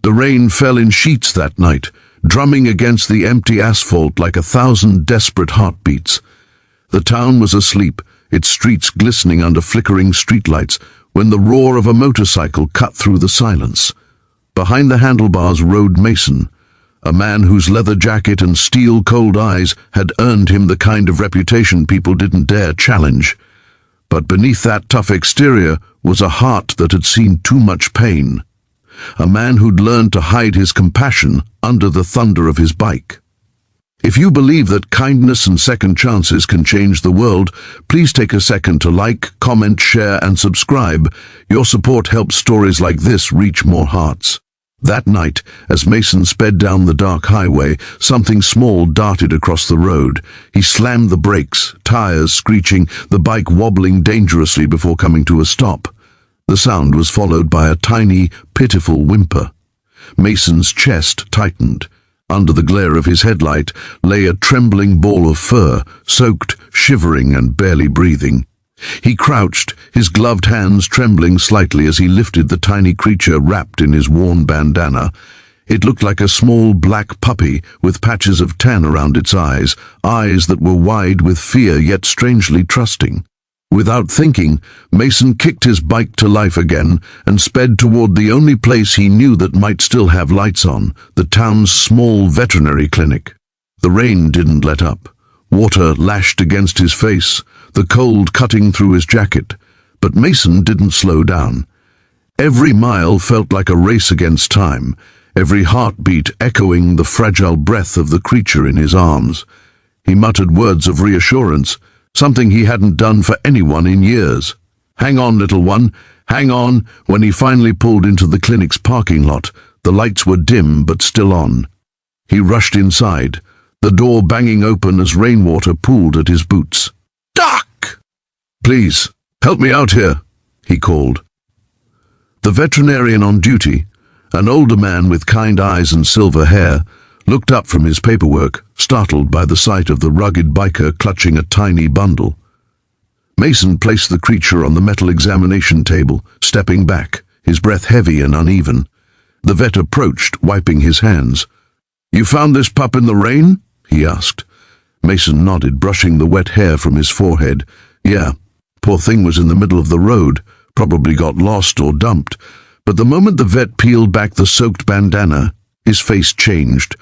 The rain fell in sheets that night, drumming against the empty asphalt like 1,000 desperate heartbeats. The town was asleep, its streets glistening under flickering streetlights, when the roar of a motorcycle cut through the silence. Behind the handlebars rode Mason, a man whose leather jacket and steel-cold eyes had earned him the kind of reputation people didn't dare challenge. But beneath that tough exterior was a heart that had seen too much pain. A man who'd learned to hide his compassion under the thunder of his bike. If you believe that kindness and second chances can change the world, please take a second to like, comment, share, and subscribe. Your support helps stories like this reach more hearts. That night, as Mason sped down the dark highway, something small darted across the road. He slammed the brakes, tires screeching, the bike wobbling dangerously before coming to a stop. The sound was followed by a tiny, pitiful whimper. Mason's chest tightened. Under the glare of his headlight lay a trembling ball of fur, soaked, shivering, and barely breathing. He crouched, his gloved hands trembling slightly as he lifted the tiny creature wrapped in his worn bandana. It looked like a small black puppy with patches of tan around its eyes that were wide with fear yet strangely trusting. Without thinking, Mason kicked his bike to life again and sped toward the only place he knew that might still have lights on, the town's small veterinary clinic. The rain didn't let up. Water lashed against his face, the cold cutting through his jacket. But Mason didn't slow down. Every mile felt like a race against time, every heartbeat echoing the fragile breath of the creature in his arms. He muttered words of reassurance, something he hadn't done for anyone in years. "Hang on, little one, hang on." When he finally pulled into the clinic's parking lot, the lights were dim but still on. He rushed inside, the door banging open as rainwater pooled at his boots. "Doc! Please, help me out here," he called. The veterinarian on duty, an older man with kind eyes and silver hair, looked up from his paperwork, startled by the sight of the rugged biker clutching a tiny bundle. Mason placed the creature on the metal examination table, stepping back, his breath heavy and uneven. The vet approached, wiping his hands. "You found this pup in the rain?" he asked. Mason nodded, brushing the wet hair from his forehead. "Yeah, poor thing was in the middle of the road, probably got lost or dumped." But the moment the vet peeled back the soaked bandana, his face changed.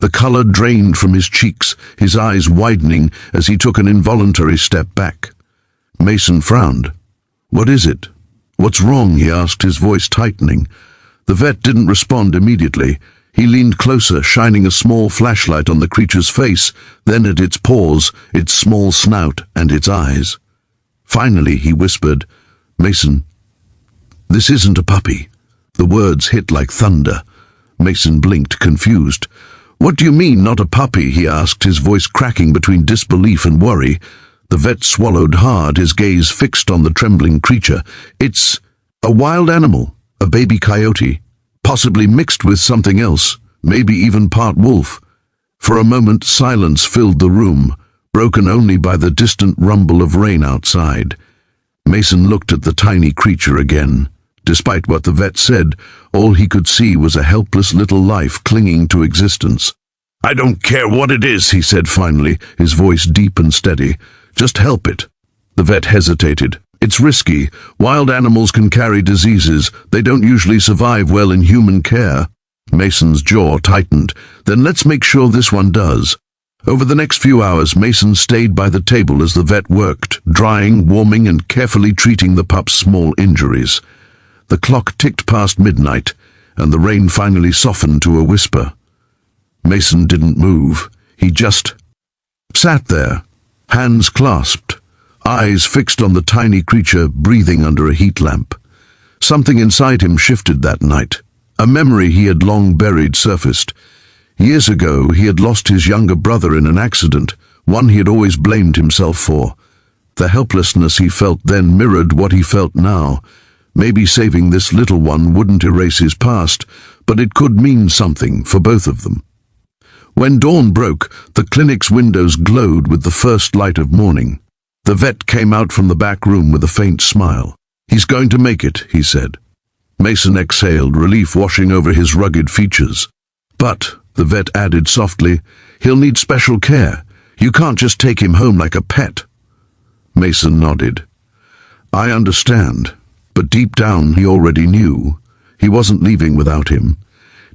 The color drained from his cheeks, his eyes widening as he took an involuntary step back. Mason frowned. "What is it? What's wrong?" he asked, his voice tightening. The vet didn't respond immediately. He leaned closer, shining a small flashlight on the creature's face, then at its paws, its small snout, and its eyes. Finally, he whispered, "Mason, this isn't a puppy." The words hit like thunder. Mason blinked, confused. "What do you mean, not a puppy?" he asked, his voice cracking between disbelief and worry. The vet swallowed hard, his gaze fixed on the trembling creature. "It's a wild animal, a baby coyote, possibly mixed with something else, maybe even part wolf." For a moment, silence filled the room, broken only by the distant rumble of rain outside. Mason looked at the tiny creature again. Despite what the vet said, all he could see was a helpless little life clinging to existence. "I don't care what it is," he said finally, his voice deep and steady. "Just help it." The vet hesitated. "It's risky. Wild animals can carry diseases. They don't usually survive well in human care." Mason's jaw tightened. "Then let's make sure this one does." Over the next few hours, Mason stayed by the table as the vet worked, drying, warming, and carefully treating the pup's small injuries. The clock ticked past midnight, and the rain finally softened to a whisper. Mason didn't move. He just sat there, hands clasped, eyes fixed on the tiny creature breathing under a heat lamp. Something inside him shifted that night. A memory he had long buried surfaced. Years ago, he had lost his younger brother in an accident, one he had always blamed himself for. The helplessness he felt then mirrored what he felt now. Maybe saving this little one wouldn't erase his past, but it could mean something for both of them. When dawn broke, the clinic's windows glowed with the first light of morning. The vet came out from the back room with a faint smile. "He's going to make it," he said. Mason exhaled, relief washing over his rugged features. But, the vet added softly, he'll need special care. You can't just take him home like a pet. Mason nodded. I understand, but deep down he already knew. He wasn't leaving without him.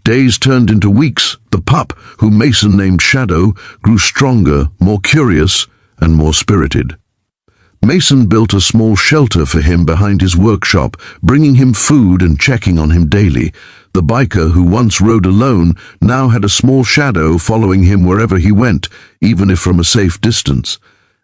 Days turned into weeks. The pup, whom Mason named Shadow, grew stronger, more curious, and more spirited. Mason built a small shelter for him behind his workshop, bringing him food and checking on him daily. The biker, who once rode alone, now had a small shadow following him wherever he went, even if from a safe distance.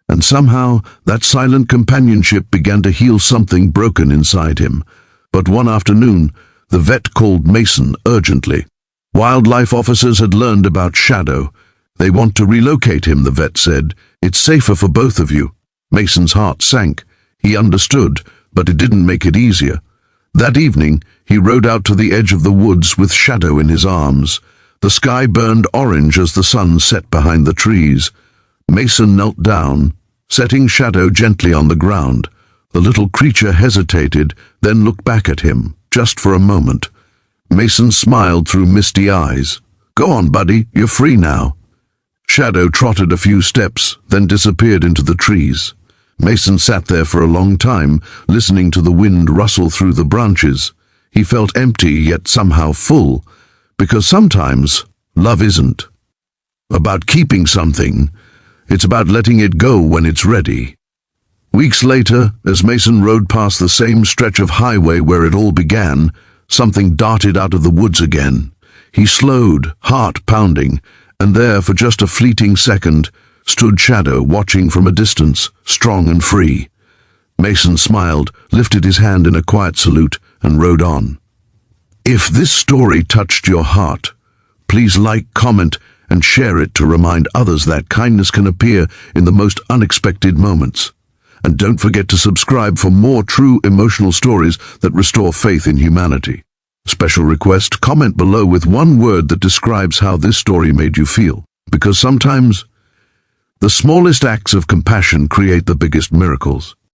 And somehow, that silent companionship began to heal something broken inside him. But one afternoon, the vet called Mason urgently. Wildlife officers had learned about Shadow. They want to relocate him, the vet said. It's safer for both of you. Mason's heart sank. He understood, but it didn't make it easier. That evening, he rode out to the edge of the woods with Shadow in his arms. The sky burned orange as the sun set behind the trees. Mason knelt down, setting Shadow gently on the ground. The little creature hesitated, then looked back at him, just for a moment. Mason smiled through misty eyes. Go on, buddy, you're free now. Shadow trotted a few steps, then disappeared into the trees. Mason sat there for a long time, listening to the wind rustle through the branches. He felt empty, yet somehow full, because sometimes love isn't about keeping something. It's about letting it go when it's ready. Weeks later, as Mason rode past the same stretch of highway where it all began, something darted out of the woods again. He slowed, heart pounding, and there, for just a fleeting second, stood Shadow, watching from a distance, strong and free. Mason smiled, lifted his hand in a quiet salute, and rode on. If this story touched your heart, please like, comment, and share it to remind others that kindness can appear in the most unexpected moments. And don't forget to subscribe for more true emotional stories that restore faith in humanity. Special request, comment below with one word that describes how this story made you feel. Because sometimes, the smallest acts of compassion create the biggest miracles.